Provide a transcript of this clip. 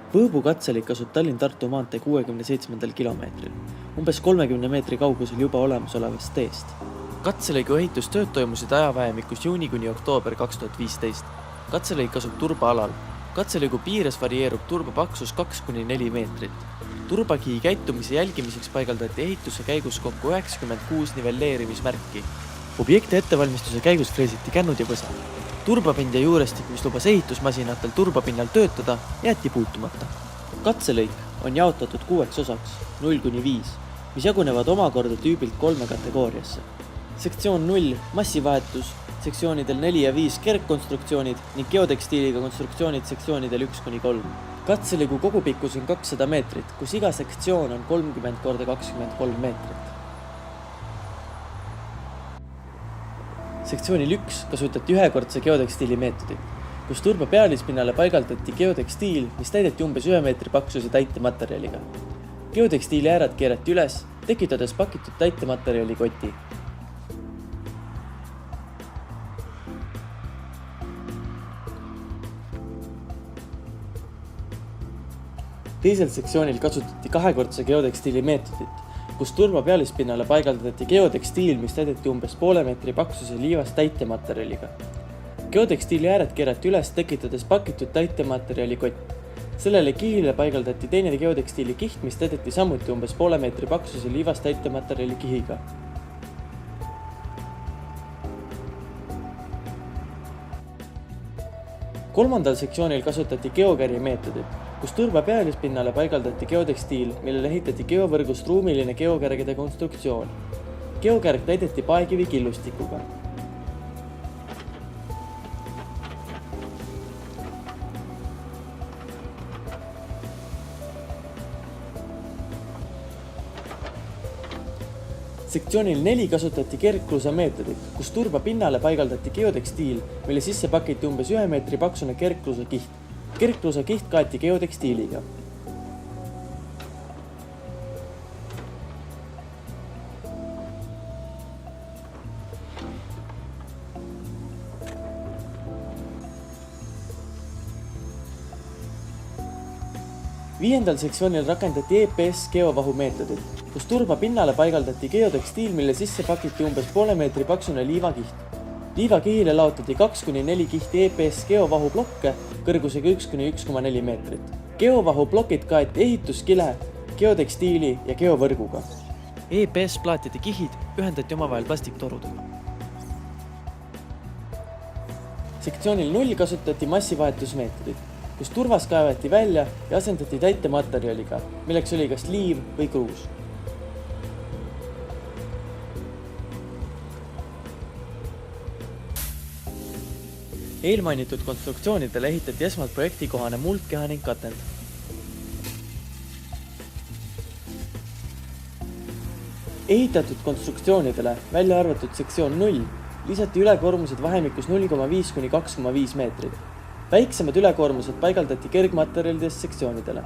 Võõbu katselik asub Tallinn-Tartu maantee 67. kilomeetril, umbes 30 meetri kaugusel juba olemasolevast teest. Katselõigu ehitustööd toimusid ajavahemikus juuni kuni oktoober 2015. Katselõik asub turbaalal. Katselõigu piires varieerub turba paksus 2–4 meetrit. Turbakihi käitumise jälgimiseks paigaldati ehituse käigus kokku 96 nivelleerimismärki. Objekti ettevalmistuse käigus freesiti kännud ja võsa. Turbapind ja juurestik, mis lubas ehitusmasinatel turbapinnal töötada, jäeti puutumata. Katselõik on jaotatud 6 osaks, 0–5, mis jagunevad omakorda tüübilt 3 kategooriasse. Sektsioon 0 massivahetus, sektsioonidel 4 ja 5 kergkonstruktsioonid ning geotekstiiliga konstruktsioonid sektsioonidel 1–3. Katselõigu kogupikkus on 200 meetrit, kus iga sektsioon on 30×23 meetrit. Sektsioonil 1 kasutati ühekordse geotekstiili meetodit, kus turba pealispinnale paigaldati geotekstiil, mis täideti umbes 1 meetri paksuse täitematerjaliga. Geotekstiili äärad keerati üles, tekitades pakitud täitematerjali koti. Teisel sektsioonil kasutati kahekordse geotekstiili meetodit, kus turba pealispinnale paigaldati geotekstiil, mis täideti umbes 0,5 meetri paksuse liivast täitematerjaliga. Geotekstiili ääred keerati üles, tekitades pakitud täitematerjali kott. Sellele kihile paigaldati teine geotekstiili kiht, mis täideti samuti umbes 0,5 meetri paksuse liivast täitematerjali kihiga. Kolmandal sektsioonil kasutati geokäri meetodit, kus turba pealispinnale paigaldati geotekstiil, millele ehitati geovõrgust ruumiline geokärgede konstruktsioon. Geokärg täideti paekivi killustikuga. Sektsioonil 4 kasutati kergkruusa meetodit, kus turba pinnale paigaldati geotekstiil, mille sisse pakiti umbes 1 meetri paksune kergkruusa kiht. Kergkruusa kiht kaeti geotekstiiliga. Viiendal sektsioonil rakendati EPS geovahu meetodit, kus turba pinnale paigaldati geotekstiil, mille sisse pakiti umbes 0,5 meetri paksune liivakiht. Liivakihile laotati 2–4 kihti EPS geovahu blokke kõrgusega 1–1,4 meetrit. Geovahu plokid kaeti ehituskile, geotekstiili ja geovõrguga. EPS plaatide kihid ühendati omavahel plastiktorudega. Sektsioonil 0 kasutati massivahetusmeetodit, kus turvas kaevati välja ja asendati täitematerjaliga, milleks oli kas liiv või kruus. Eelmainitud konstruktsioonidele ehitati esmalt projektikohane muldkeha ning katend. Ehitatud konstruktsioonidele, välja arvatud sektsioon 0, lisati ülekoormused vahemikus 0,5–2,5 meetrit. Väiksemad ülekoormused paigaldati kergmaterjalidest sektsioonidele.